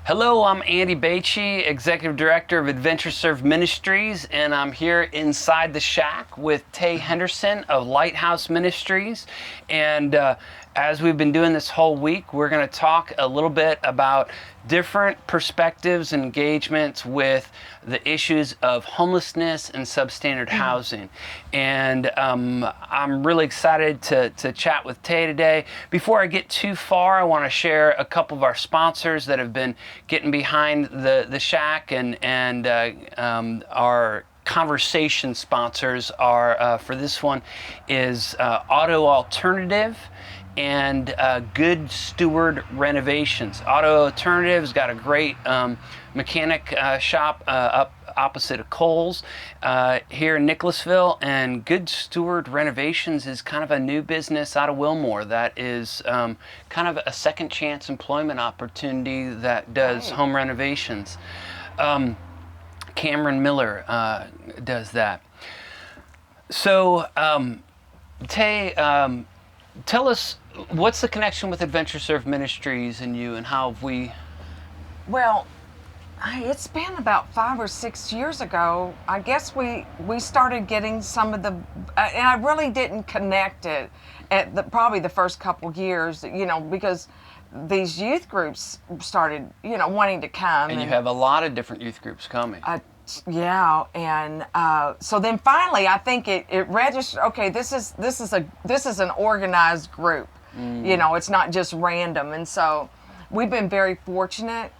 Hello, I'm Andy Bache, Executive Director of Adventure Serve Ministries, and I'm here inside the shack with Tay Henderson of Lighthouse Ministries. And as we've been doing this whole week, we're going to talk a little bit about different perspectives and engagements with the issues of homelessness and substandard housing. And I'm really excited to chat with Tay today. Before I get too far, I want to share a couple of our sponsors that have been getting behind the shack, and our conversation sponsors are, for this one, is Auto Alternative and Good Steward Renovations. Auto Alternative's got a great mechanic shop up opposite of Kohl's here in Nicholasville, and Good Steward Renovations is kind of a new business out of Wilmore that is kind of a second chance employment opportunity that does home renovations. Cameron Miller does that. So, Tay, tell us, what's the connection with Adventure Serve Ministries and you, and how have we... Well, it's been about 5 or 6 years ago. I guess we started getting some of the, and I really didn't connect it at probably the first couple years, because these youth groups started, wanting to come. And you have a lot of different youth groups coming. Yeah, and so then finally, I think it registered. Okay, this is an organized group. It's not just random, and so we've been very fortunate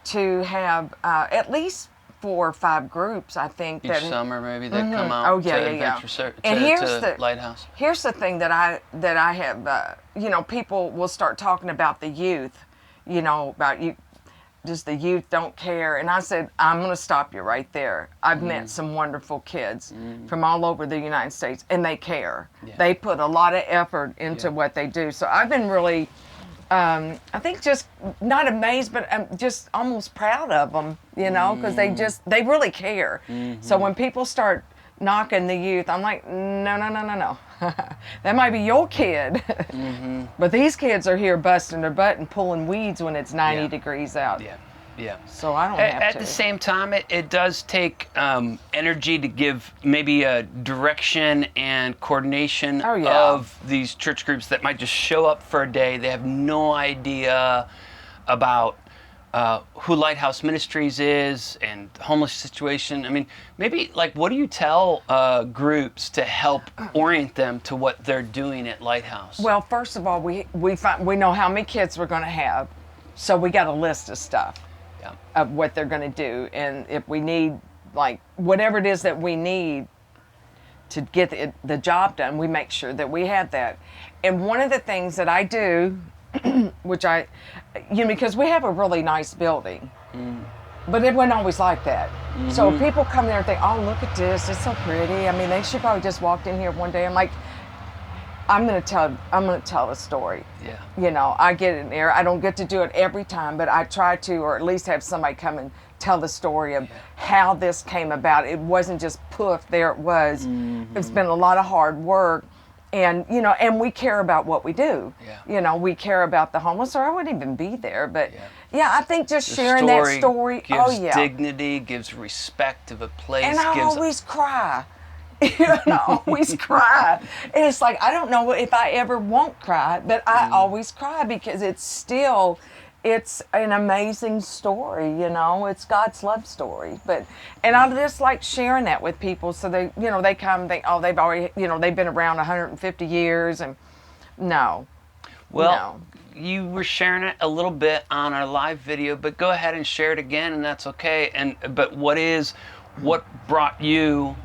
to have at least 4 or 5 groups. I think each summer maybe they come out to Adventure to Lighthouse. Here's the thing that I have. People will start talking about the youth. About you. Just the youth don't care. And I said, I'm going to stop you right there. I've met some wonderful kids from all over the United States, and they care. Yeah. They put a lot of effort into what they do. So I've been really, I think just not amazed, but I'm just almost proud of them, because they really care. So when people start knocking the youth, I'm like, no. That might be your kid. But these kids are here busting their butt and pulling weeds when it's 90 degrees out. Yeah. So I don't have to. At the same time, it does take energy to give maybe a direction and coordination of these church groups that might just show up for a day. They have no idea about who Lighthouse Ministries is and the homeless situation. I mean, maybe what do you tell groups to help orient them to what they're doing at Lighthouse? Well, first of all, we know how many kids we're going to have, so we got a list of stuff of what they're going to do, and if we need whatever it is that we need to get the job done, we make sure that we have that. And one of the things that I do, which because we have a really nice building, but it wasn't always like that. So people come there and think, oh, look at this, it's so pretty. I mean, they should probably just walked in here one day. I'm like, I'm gonna tell a story. Yeah. I get in there. I don't get to do it every time, but I try to, or at least have somebody come and tell the story of how this came about. It wasn't just poof, there it was. It's been a lot of hard work. And, and we care about what we do. Yeah. We care about the homeless, or I wouldn't even be there. But, I think just sharing that story. Gives dignity, gives respect of a place. And I always cry. I always cry. And it's like, I don't know if I ever won't cry, but I always cry because it's an amazing story, it's God's love story. And I just like sharing that with people, so they, they come and think, oh, they've already, they've been around 150 years, and no. Well, you were sharing it a little bit on our live video, but go ahead and share it again, and that's okay. But what brought you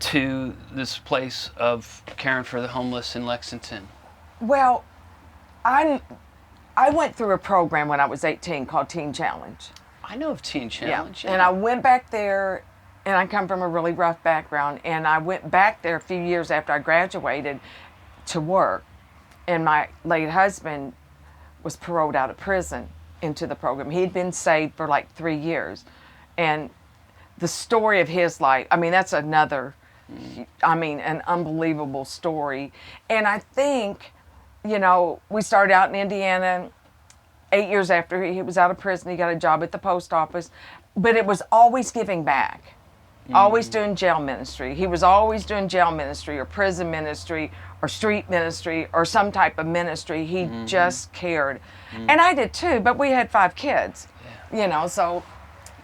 to this place of caring for the homeless in Lexington? Well, I went through a program when I was 18 called Teen Challenge. I know of Teen Challenge. Yeah. And I went back there, and I come from a really rough background, and I went back there a few years after I graduated to work. And my late husband was paroled out of prison into the program. He'd been saved for 3 years. And the story of his life, that's another, an unbelievable story. And I think, we started out in Indiana, 8 years after he was out of prison, he got a job at the post office. But it was always giving back, always doing jail ministry. He was always doing jail ministry or prison ministry or street ministry or some type of ministry. He just cared. And I did too, but we had 5 kids, you know, so,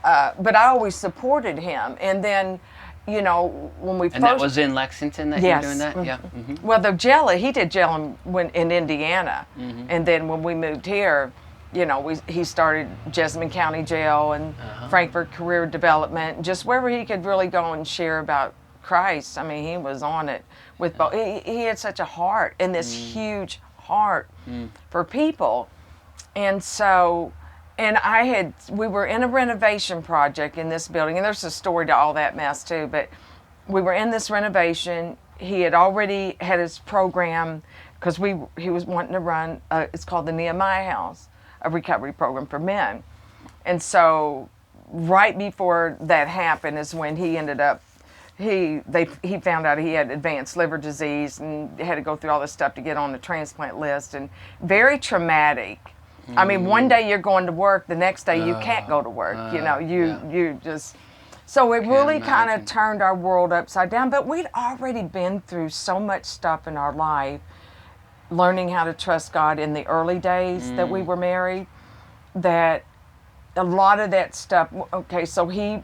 but I always supported him. And then, you know, when we And that was in Lexington that you were doing that? Yeah. Well, he did jail in Indiana. And then when we moved here, you know, he started Jessamine County Jail and Frankfurt Career Development, just wherever he could really go and share about Christ. I mean, he was on it with both. He had such a heart and this huge heart for people. And so, and we were in a renovation project in this building, and there's a story to all that mess too, but we were in this renovation. He had already had his program, because he was wanting to run, it's called the Nehemiah House, a recovery program for men. And so right before that happened is when he ended up, he found out he had advanced liver disease and had to go through all this stuff to get on the transplant list, and very traumatic. I mean, one day you're going to work, the next day you can't go to work. You know, you just, so it really kind of turned our world upside down. But we'd already been through so much stuff in our life, learning how to trust God in the early days that we were married, that a lot of that stuff, okay, so he,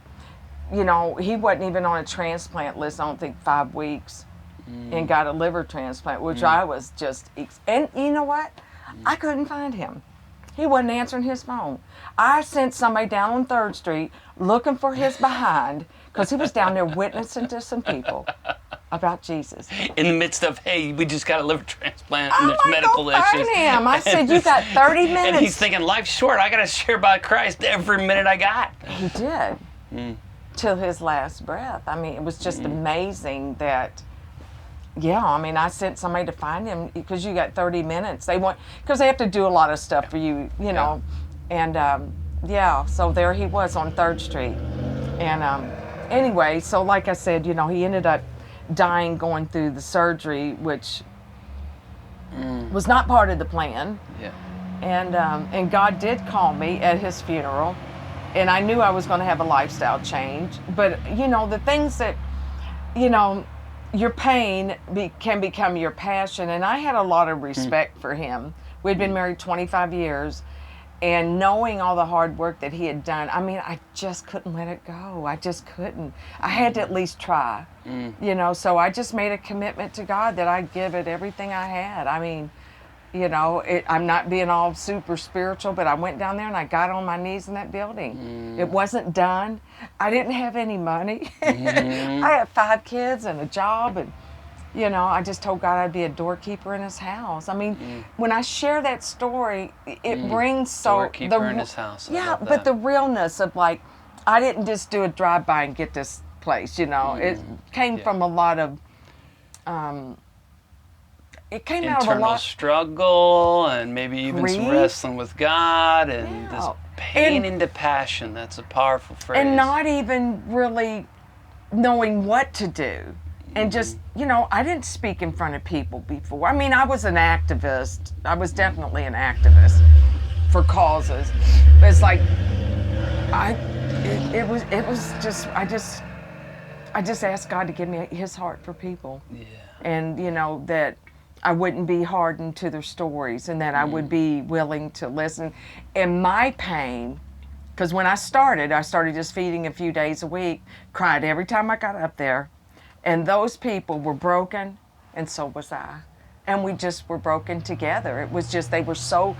you know, he wasn't even on a transplant list, I don't think, 5 weeks, and got a liver transplant, which I was just, and you know what? I couldn't find him. He wasn't answering his phone. I sent somebody down on 3rd Street looking for his behind, because he was down there witnessing to some people about Jesus. In the midst of, hey, we just got a liver transplant and there's medical issues. Find him. I said, you got 30 minutes. And he's thinking, life's short. I got to share about Christ every minute I got. He did. Till his last breath. I mean, it was just amazing that, yeah, I mean, I sent somebody to find him, because you got 30 minutes. Because they have to do a lot of stuff for you, you know. And, yeah, so there he was on 3rd Street. And anyway, so like I said, you know, he ended up dying going through the surgery, which was not part of the plan. Yeah. And God did call me at his funeral, and I knew I was going to have a lifestyle change. But, you know, the things that, you know, your pain can become your passion. And I had a lot of respect for him. We'd been married 25 years. And knowing all the hard work that he had done, I mean, I just couldn't let it go. I just couldn't. I had to at least try, you know. So I just made a commitment to God that I'd give it everything I had. I mean, you know, I'm not being all super spiritual, but I went down there and I got on my knees in that building. It wasn't done. I didn't have any money. I had 5 kids and a job, and you know, I just told God I'd be a doorkeeper in his house. I mean, when I share that story, it brings so... Doorkeeper in his house. Yeah, but the realness of, like, I didn't just do a drive-by and get this place, you know. It came from a lot of... it came out of a lot... Internal struggle, and maybe even some wrestling with God, and this pain into passion. That's a powerful phrase. And not even really knowing what to do. And just, you know, I didn't speak in front of people before. I mean, I was an activist. I was definitely an activist for causes. But it's like, it was just, I just asked God to give me his heart for people. Yeah. And, you know, that I wouldn't be hardened to their stories, and that I would be willing to listen. And my pain, because when I started just feeding a few days a week, cried every time I got up there. And those people were broken, and so was I. And we just were broken together. It was just, they were so,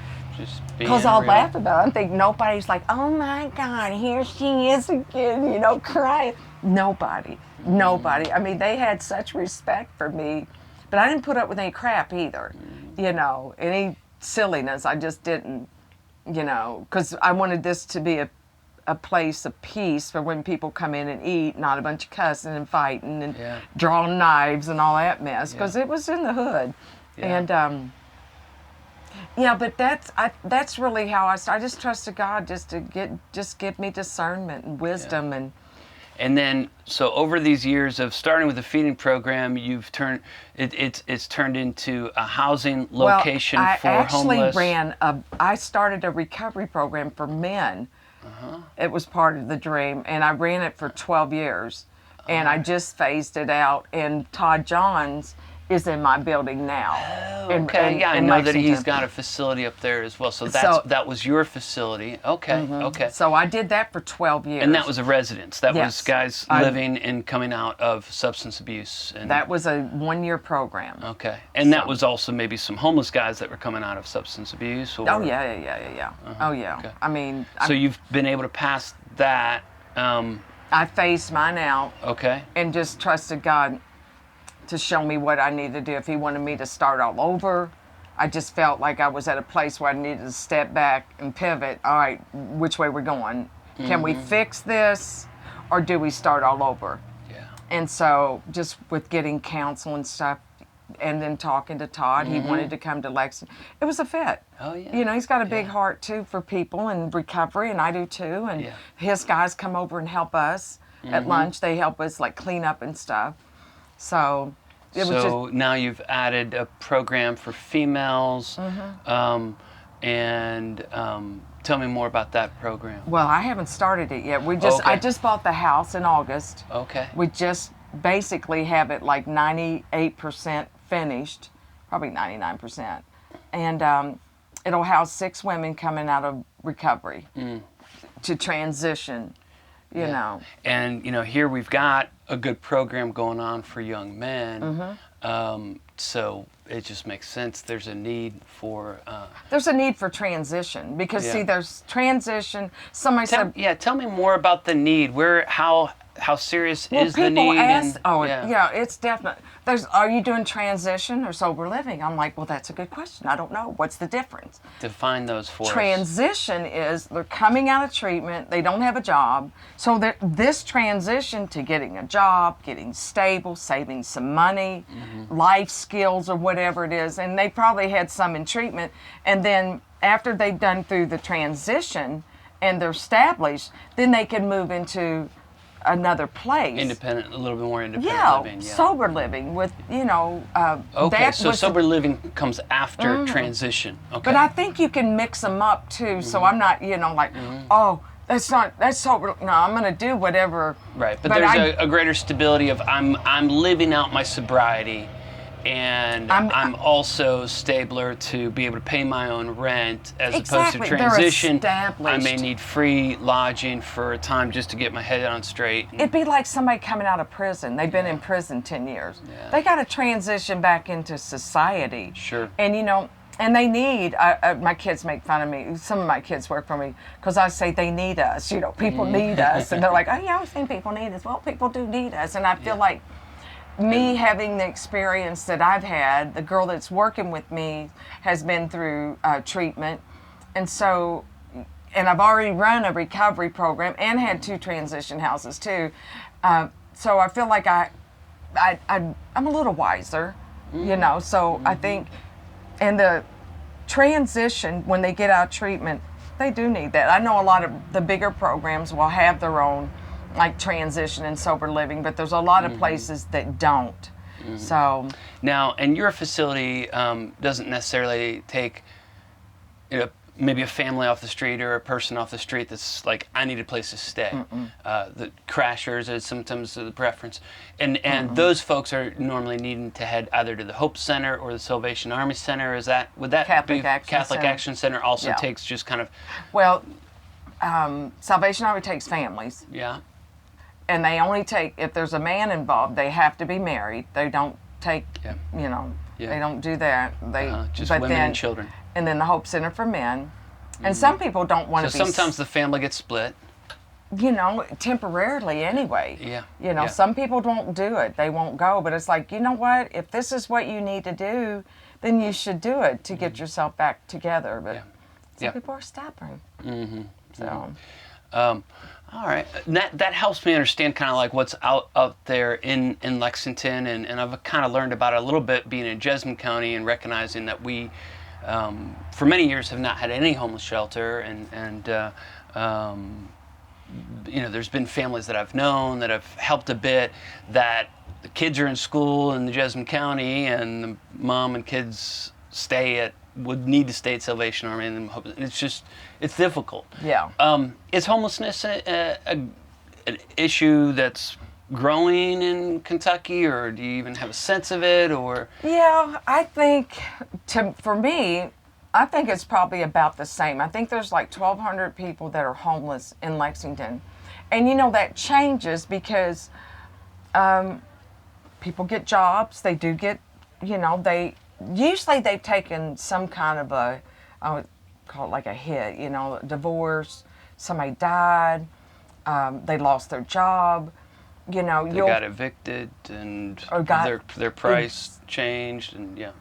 because I'll laugh about it. I think nobody's like, oh my God, here she is again, you know, crying. Nobody. I mean, they had such respect for me, but I didn't put up with any crap either, you know, any silliness. I just didn't, you know, because I wanted this to be a place of peace for when people come in and eat, not a bunch of cussing and fighting and drawing knives and all that mess, because it was in the hood. And but that's really how I started. I just trusted God just to give me discernment and wisdom. And then, so over these years of starting with the feeding program, you've turned it's turned into a housing location for homeless. I started a recovery program for men. It was part of the dream, and I ran it for 12 years. And I just phased it out, and Todd Johns is in my building now. Oh, okay. I know that he's got a facility up there as well. So that was your facility. Okay, okay. So I did that for 12 years. And that was a residence. That was Yes. guys living and coming out of substance abuse. And, That was a 1-year program. okay. And that was also maybe some homeless guys that were coming out of substance abuse? Or, Oh, yeah. Oh, yeah. Okay. I mean, So you've been able to pass that. I phased mine out Okay. and just trusted God to show me what I needed to do. If he wanted me to start all over, I just felt like I was at a place where I needed to step back and pivot. All right, which way we're going? Can we fix this, or do we start all over? Yeah. And so just with getting counsel and stuff, and then talking to Todd, he wanted to come to Lexington. It was a fit. Oh, yeah. You know, he's got a big heart, too, for people and recovery, and I do, too. And his guys come over and help us at lunch. They help us, like, clean up and stuff. So it was just... now you've added a program for females, and tell me more about that program. Well, I haven't started it yet. I just bought the house in August. Okay. We just basically have it like 98% finished, probably 99%. And it'll house 6 women coming out of recovery to transition, you know. And, you know, here we've got a good program going on for young men. So it just makes sense. There's a need for... There's a need for transition because, see, there's transition. Somebody said... Yeah, tell me more about the need. How serious is the need? People ask, it's definite. Are you doing transition or sober living? I'm like, well, that's a good question. I don't know. What's the difference? Define those for us. Transition is they're coming out of treatment, they don't have a job. So this transition to getting a job, getting stable, saving some money, life skills or whatever it is, and they probably had some in treatment, and then after they've done through the transition and they're established, then they can move into another place. Independent, a little bit more independent living. Yeah, sober living with, you know... okay, so sober living comes after transition. Okay. But I think you can mix them up, too, so I'm not, you know, like, oh, that's sober... No, I'm going to do whatever... Right, but there's a greater stability of I'm living out my sobriety, and I'm also stabler to be able to pay my own rent as opposed to transition. I may need free lodging for a time just to get my head on straight. It'd be like somebody coming out of prison. They've been in prison 10 years. Yeah. They got to transition back into society. Sure. And, you know, and they need, my kids make fun of me. Some of my kids work for me because I say they need us. You know, people need us. And they're like, oh, yeah, I was saying people need us. Well, people do need us. And I feel like me having the experience that I've had, the girl that's working with me has been through treatment. And so, and I've already run a recovery program and had 2 transition houses too. So I feel like I'm a little wiser, you know, so I think, and the transition, when they get out of treatment, they do need that. I know a lot of the bigger programs will have their own like transition and sober living, but there's a lot of places that don't. So now, and your facility doesn't necessarily take, you know, maybe a family off the street or a person off the street that's like, I need a place to stay. The crashers is sometimes the preference, and those folks are normally needing to head either to the Hope Center or the Salvation Army Center. Would that Catholic be Action Center also takes just kind of... Well, Salvation Army takes families. Yeah. And they only take, if there's a man involved, they have to be married. They don't take, you know, they don't do that. Just women and children. And then the Hope Center for men. And some people don't want to be... So sometimes the family gets split. You know, temporarily anyway. Yeah. You know, some people won't do it. They won't go. But it's like, you know what? If this is what you need to do, then you should do it to get yourself back together. But some people are stubborn. So... all right, that helps me understand kind of like what's out there in Lexington, and I've kind of learned about it a little bit being in Jessamine County and recognizing that we, for many years, have not had any homeless shelter, and there's been families that I've known that have helped a bit, that the kids are in school in the Jessamine County, and the mom and kids would need to stay at Salvation Army, and it's difficult. Yeah. Is homelessness an issue that's growing in Kentucky, or do you even have a sense of it? Or Yeah, I think for me, I think it's probably about the same. I think there's like 1,200 people that are homeless in Lexington, and that changes because people get jobs. They do get, they've taken some kind of I would call it like a hit, divorce, somebody died, they lost their job, they got evicted, and their price changed, and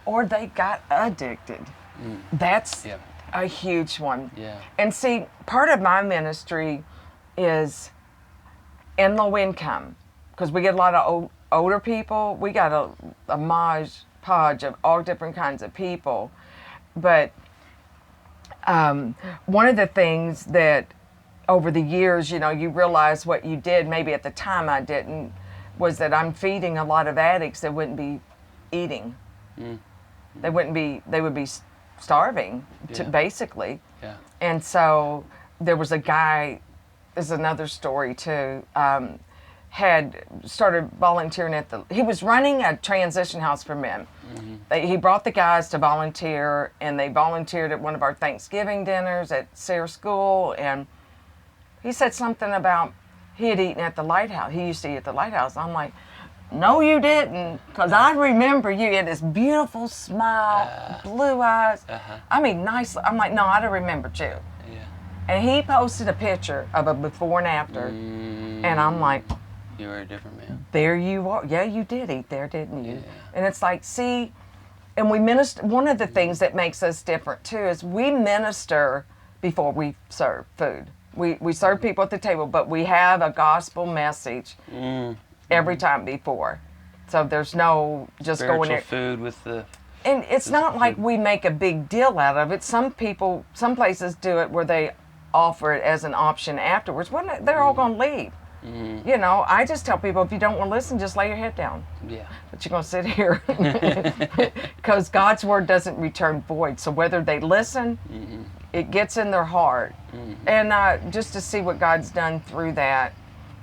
or they got addicted. That's a huge one. Yeah. And see, part of my ministry is in low income, because we get a lot of older people. We got a podge of all different kinds of people. But one of the things that over the years, you realize what you did, maybe at the time I didn't, was that I'm feeding a lot of addicts that wouldn't be eating. They would be starving, basically. Yeah. And so there was a guy, this is another story too, had started volunteering he was running a transition house for men. He brought the guys to volunteer, and they volunteered at one of our Thanksgiving dinners at Sayre School, and he said something about he had eaten at the Lighthouse. He used to eat at the Lighthouse. I'm like, no, you didn't, because I remember you. You had this beautiful smile, blue eyes. I mean, nice. I'm like, no, I don't remember you. Yeah. And he posted a picture of a before and after, and I'm like, you were a different man. There you are. Yeah, you did eat there, didn't you? Yeah. And it's like, see, and we minister. One of the things that makes us different too is we minister before we serve food. We serve people at the table, but we have a gospel message every time before. So there's no just spiritual going there. Food with the. And it's not like we make a big deal out of it. Some places do it where they offer it as an option afterwards. When they're all going to leave. I just tell people, if you don't want to listen, just lay your head down. Yeah. But you're going to sit here. Because God's word doesn't return void. So whether they listen, it gets in their heart. And just to see what God's done through that,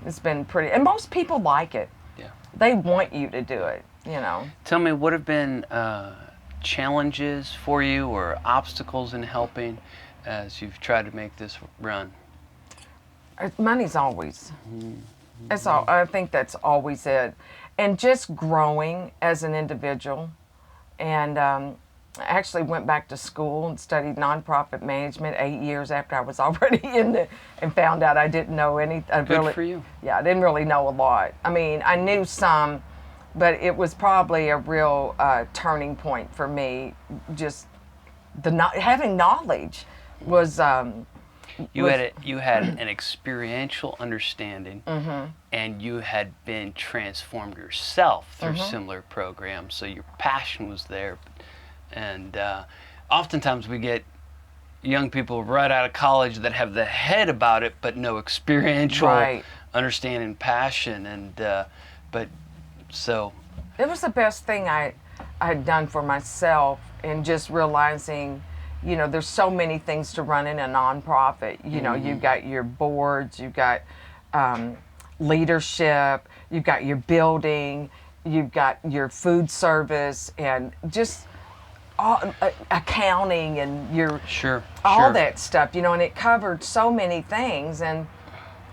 it's been pretty. And most people like it. Yeah. They want you to do it, Tell me, what have been challenges for you or obstacles in helping as you've tried to make this run? Money's always. It's all. I think that's always it. And just growing as an individual. And I actually went back to school and studied nonprofit management 8 years after I was already in it, and found out I didn't know anything. Good for you. Yeah, I didn't really know a lot. I mean, I knew some, but it was probably a real turning point for me. Just having knowledge was. You had an experiential understanding, and you had been transformed yourself through similar programs. So your passion was there, and oftentimes we get young people right out of college that have the head about it, but no experiential understanding, passion, and so it was the best thing I had done for myself, and just realizing. There's so many things to run in a nonprofit. You've got your boards, you've got leadership, you've got your building, you've got your food service, and just all, accounting, and your all that stuff. And it covered so many things, and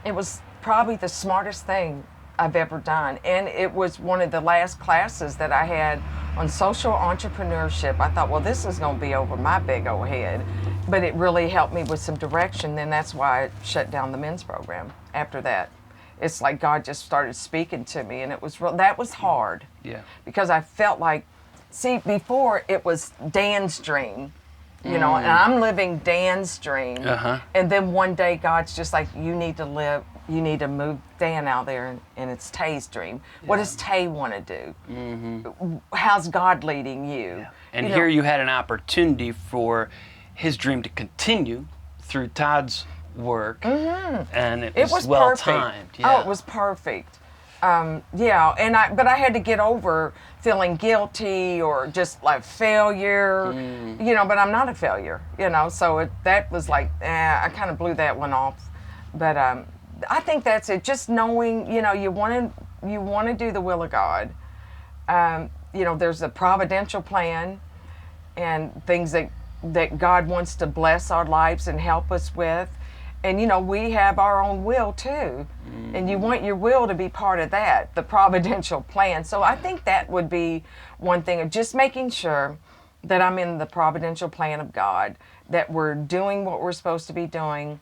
it was probably the smartest thing I've ever done. And it was one of the last classes that I had on social entrepreneurship. I thought, well, this is going to be over my big old head. But it really helped me with some direction. Then that's why I shut down the men's program after that. It's like God just started speaking to me, and that was hard. Yeah. Because I felt like, see, before it was Dan's dream, and I'm living Dan's dream. And then one day God's just like, you need to move Dan out there, and it's Tay's dream. Yeah. What does Tay want to do? How's God leading you? Yeah. And here you had an opportunity for his dream to continue through Todd's work, and it It was was well perfect. timed. Oh, it was perfect. Yeah, but I had to get over feeling guilty or just like failure, but I'm not a failure, so that was like, I kind of blew that one off. But I think that's it, just knowing, you want to do the will of God. There's a providential plan and things that God wants to bless our lives and help us with. And, we have our own will too. And you want your will to be part of that, the providential plan. So I think that would be one thing of just making sure that I'm in the providential plan of God, that we're doing what we're supposed to be doing,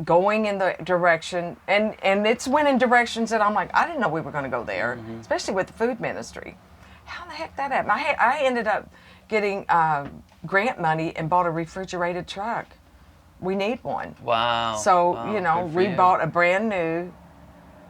going in the direction. And it's went in directions that I'm like, I didn't know we were going to go there, especially with the food ministry. How the heck that happened? I ended up getting grant money and bought a refrigerated truck. We need one. Wow. So, Wow, we bought a brand new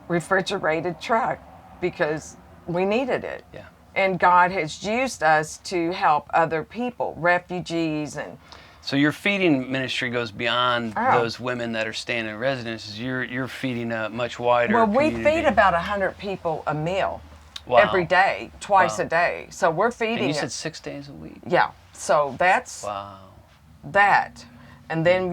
refrigerated truck because we needed it. Yeah. And God has used us to help other people, refugees and... So your feeding ministry goes beyond Oh. those women that are staying in residences. You're feeding a much wider Well, we community. feed about 100 people a meal Wow. every day, twice Wow. a day. So we're feeding... And you it. said 6 days a week. Yeah. So that's... Wow. that. And then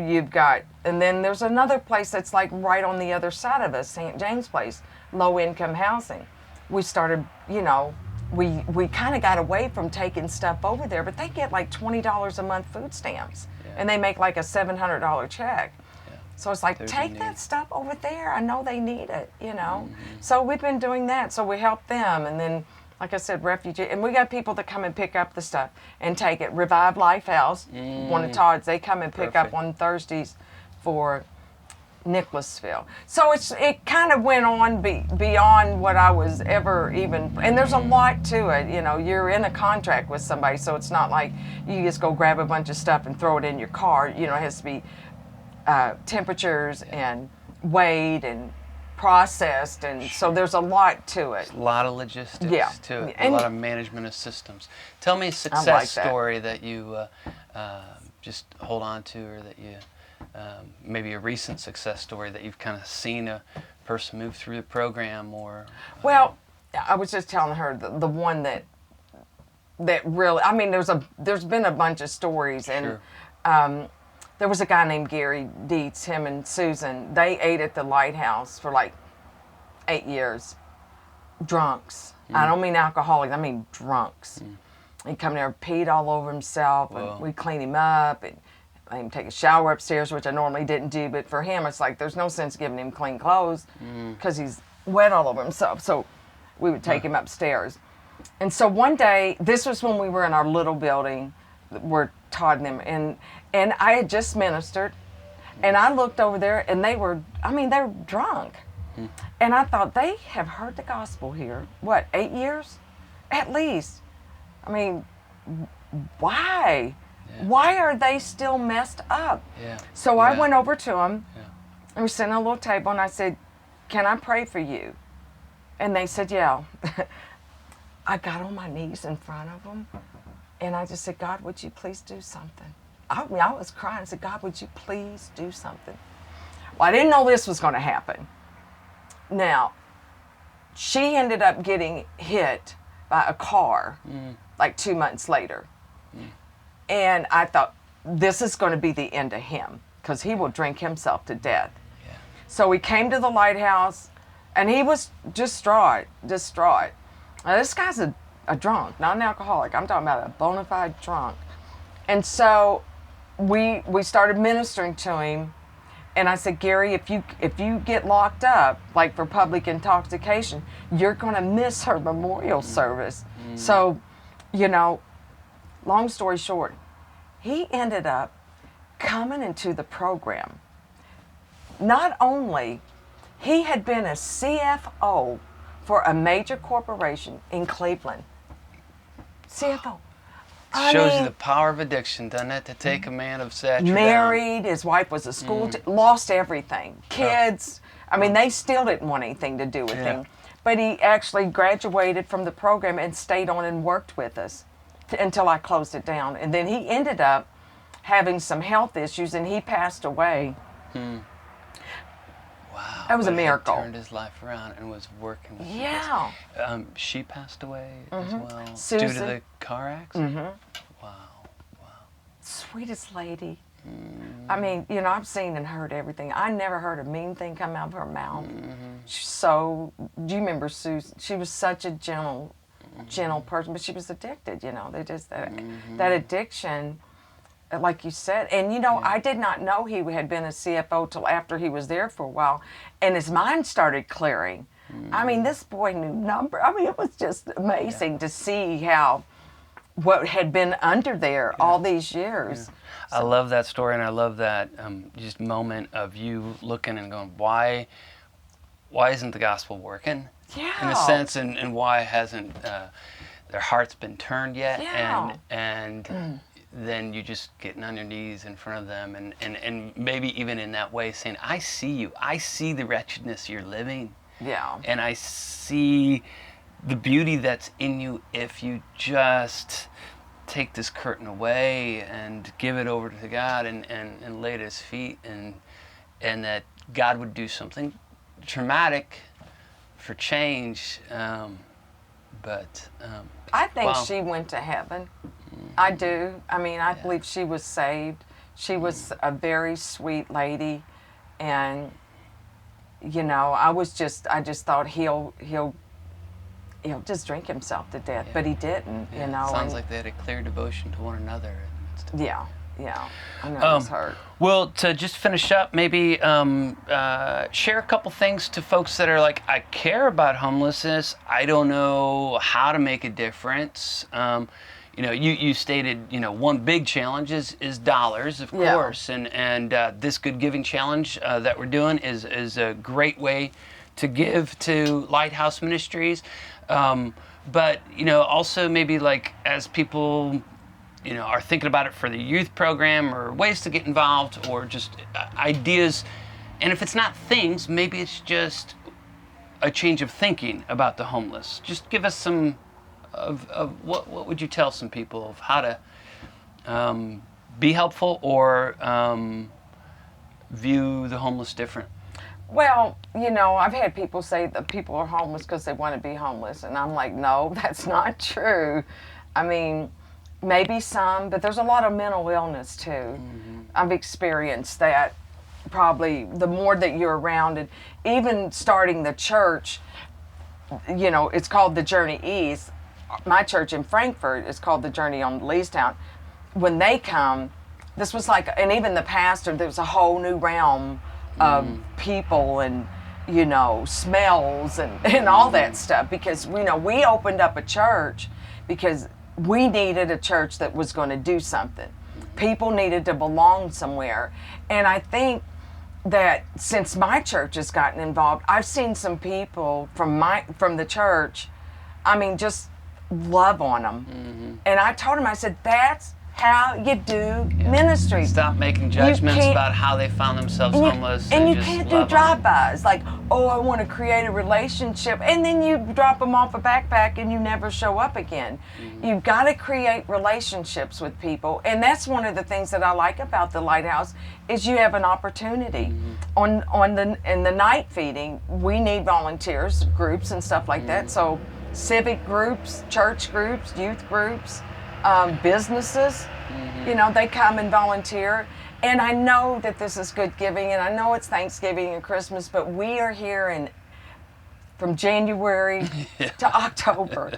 then there's another place that's like right on the other side of us, St. James Place, low income housing. We started, we kind of got away from taking stuff over there, but they get like $20 a month food stamps, and they make like a $700 check. Yeah. So it's like, There's a take need. that stuff over there. I know they need it, So we've been doing that. So we help them. And then, like I said, refugee. And we got people that come and pick up the stuff and take it. Revive Lighthouse, one of Todd's, they come and pick Perfect. up on Thursdays for Nicholasville. So it kind of went on beyond what I was ever even, and there's a lot to it. You're in a contract with somebody, so it's not like you just go grab a bunch of stuff and throw it in your car. It has to be temperatures and weighed and processed, and so there's a lot to it. A lot of logistics to it. And a lot of management of systems. Tell me a success like that. story that you just hold on to, or that you maybe a recent success story that you've kind of seen a person move through the program, or Well, I was just telling her the one that really, I mean, there's been a bunch of stories, and Sure. There was a guy named Gary Dietz, him and Susan, they ate at the Lighthouse for like 8 years. Drunks. I don't mean alcoholics, I mean drunks. He'd come there, peed all over himself, Whoa. and we'd clean him up, and let him take a shower upstairs, which I normally didn't do, but for him, it's like there's no sense giving him clean clothes because he's wet all over himself. So we would take him upstairs. And so one day, this was when we were in our little building where Todd and them, and I had just ministered, and I looked over there, and they were drunk. And I thought, they have heard the gospel here, 8 years? At least. I mean, why? Yeah. Why are they still messed up? Yeah. So I Yeah. went over to them, Yeah. and we sat at a little table, and I said, can I pray for you? And they said, yeah. I got on my knees in front of them, and I just said, God, would you please do something? I was crying. I said, God, would you please do something? Well, I didn't know this was going to happen. Now, she ended up getting hit by a car like 2 months later. And I thought, this is going to be the end of him, because he will drink himself to death. Yeah. So we came to the Lighthouse, and he was distraught. Now, this guy's a drunk, not an alcoholic. I'm talking about a bona fide drunk. And so we started ministering to him, and I said, Gary, if you get locked up, like for public intoxication, you're going to miss her memorial service. So, long story short, he ended up coming into the program. Not only, he had been a CFO for a major corporation in Cleveland. CFO. Shows you the power of addiction, doesn't it? To take a man of stature down. Married, his wife was a school, lost everything. Kids, they still didn't want anything to do with him. But he actually graduated from the program and stayed on and worked with us until I closed it down. And then he ended up having some health issues, and he passed away. That was a but had miracle. turned his life around and was working with Yeah. she passed away as well due Susan. to the car accident. Wow. Sweetest lady. I mean, you know, I've seen and heard everything. I never heard a mean thing come out of her mouth. She's so, do you remember Susan? She was such a gentle person, but she was addicted, you know. They just, that addiction, like you said. And, you know, I did not know he had been a CFO till after he was there for a while. And his mind started clearing. I mean, this boy knew number. I mean, it was just amazing to see how, what had been under there all these years. I love that story, and I love that just moment of you looking and going, why isn't the gospel working? Yeah. In a sense, and why hasn't their hearts been turned yet? Yeah. And then you just getting on your knees in front of them, and maybe even in that way saying, I see you. I see the wretchedness you're living. Yeah. And I see the beauty that's in you if you just take this curtain away and give it over to God and lay it at his feet, and that God would do something traumatic for change. But I think wow. she went to heaven. I do. I mean, I believe she was saved. She was a very sweet lady, and you know, I just thought he'll just drink himself to death, but he didn't. You know. Sounds like they had a clear devotion to one another. Yeah. I know it was hurt. Well, to just finish up, maybe share a couple things to folks that are like, I care about homelessness. I don't know how to make a difference. You know, you stated, you know, one big challenge is dollars, of course, and this Good Giving Challenge that we're doing is a great way to give to Lighthouse Ministries. But, you know, also maybe like as people, you know, are thinking about it for the youth program or ways to get involved or just ideas. And if it's not things, maybe it's just a change of thinking about the homeless. Just give us some of what would you tell some people of how to be helpful or view the homeless different? Well, you know, I've had people say that people are homeless because they want to be homeless. And I'm like, no, that's not true. I mean, maybe some, but there's a lot of mental illness too. I've experienced that probably the more that you're around it. Even starting the church, you know, it's called the Journey East. My church in Frankfurt is called the Journey on Leestown. When they come, this was like, and even the pastor, there was a whole new realm of people and, you know, smells and all that stuff, because, you know, we opened up a church because we needed a church that was going to do something. People needed to belong somewhere. And I think that since my church has gotten involved, I've seen some people from the church, I mean, just love on them. And I told him, I said, that's how you do ministry. Stop making judgments about how they found themselves homeless. And you just can't do drive-bys. Like, oh, I want to create a relationship. And then you drop them off a backpack and you never show up again. You've got to create relationships with people. And that's one of the things that I like about the Lighthouse is you have an opportunity. In the night feeding, we need volunteers, groups and stuff like that. So civic groups, church groups, youth groups, businesses, you know, they come and volunteer. And I know that this is good giving, and I know it's Thanksgiving and Christmas, but we are here from January to October.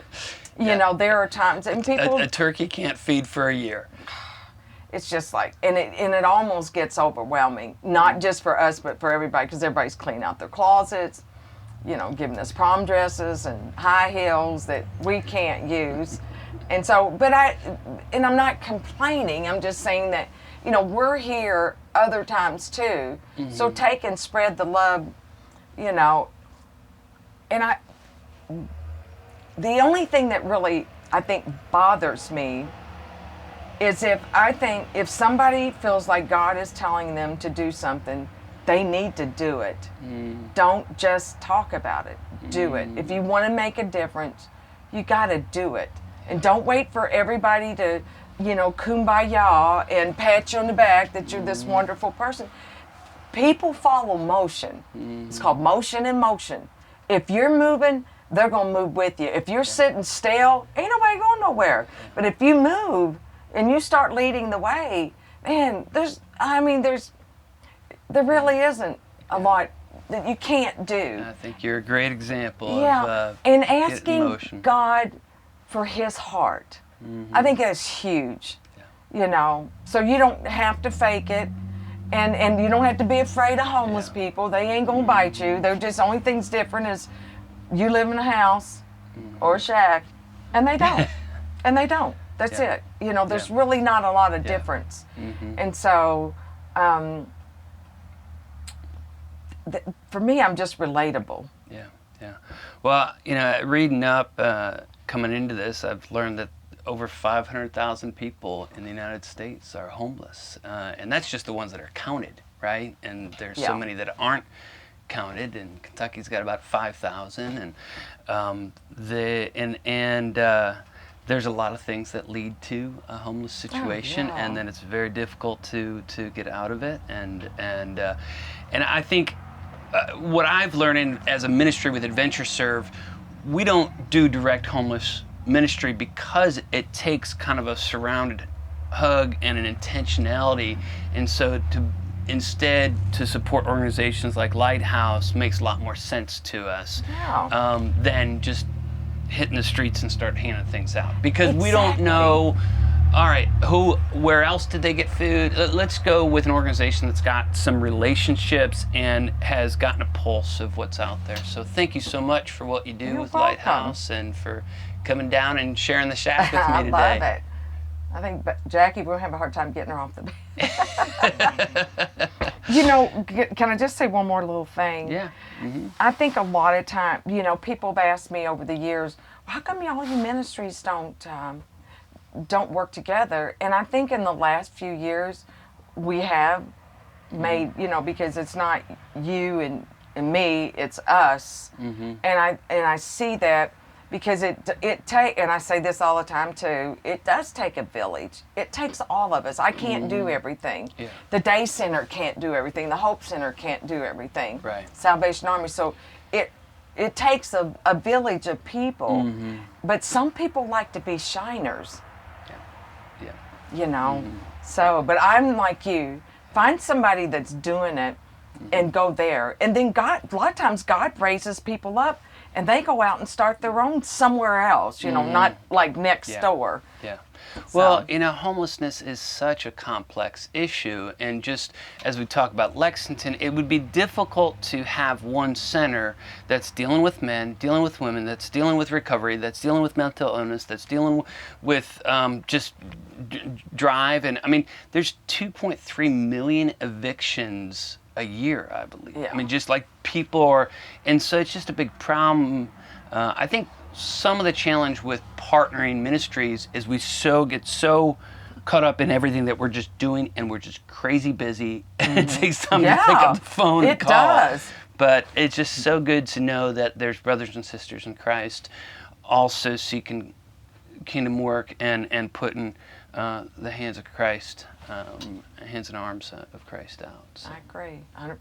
You know, there are times, and people... A turkey can't feed for a year. It's just like, and it almost gets overwhelming, not just for us, but for everybody, because everybody's cleaning out their closets, you know, giving us prom dresses and high heels that we can't use. And so, and I'm not complaining, I'm just saying that, you know, we're here other times too. So take and spread the love, you know. And the only thing that really, I think, bothers me is if somebody feels like God is telling them to do something, they need to do it. Don't just talk about it. Do it. If you want to make a difference, you got to do it. And don't wait for everybody to, you know, kumbaya and pat you on the back that you're this wonderful person. People follow motion. It's called motion in motion. If you're moving, they're going to move with you. If you're sitting still, ain't nobody going nowhere. But if you move and you start leading the way, man, there really isn't a lot that you can't do. I think you're a great example of and getting asking motion. God for His heart. I think that's huge. You know, so you don't have to fake it. And you don't have to be afraid of homeless people. They ain't gonna bite you. They're just, only thing's different is you live in a house or a shack, and they don't. And they don't. That's it. You know, there's really not a lot of difference. And so, for me, I'm just relatable. Yeah. Well, you know, reading up, coming into this, I've learned that over 500,000 people in the United States are homeless, and that's just the ones that are counted, right? And there's so many that aren't counted, and Kentucky's got about 5,000, and there's a lot of things that lead to a homeless situation, and then it's very difficult to get out of it, and I think what I've learned as a ministry with Adventure Serve, we don't do direct homeless ministry because it takes kind of a surrounded hug and an intentionality, and so instead to support organizations like Lighthouse makes a lot more sense to us than just hitting the streets and start handing things out, because we don't know, all right, where else did they get food? Let's go with an organization that's got some relationships and has gotten a pulse of what's out there. So thank you so much for what you do with welcome. Lighthouse, and for coming down and sharing the shack with me today. I love it. I think Jackie will have a hard time getting her off the bed. You know, can I just say one more little thing? Yeah. I think a lot of time, you know, people have asked me over the years, how come all you ministries don't work together? And I think in the last few years we have made, you know, because it's not you and me, it's us. And I see that, because and I say this all the time too, it does take a village. It takes all of us. I can't do everything. The Day Center can't do everything. The Hope Center can't do everything. Right. Salvation Army. So it takes a village of people. But some people like to be shiners. You know. So, but I'm like you. Find somebody that's doing it and go there. And then a lot of times God raises people up and they go out and start their own somewhere else, you know, not like next door. Well, you know, homelessness is such a complex issue, and just as we talk about Lexington, it would be difficult to have one center that's dealing with men, dealing with women, that's dealing with recovery, that's dealing with mental illness, that's dealing with just drive. And I mean, there's 2.3 million evictions a year, I believe. I mean, just like people are, and so it's just a big problem. I think some of the challenge with partnering ministries is we get so caught up in everything that we're just doing, and we're just crazy busy, and it takes time to pick up the phone and call. It does. But it's just so good to know that there's brothers and sisters in Christ also seeking kingdom work and putting the hands of Christ, hands and arms of Christ out. So. I agree, 100%.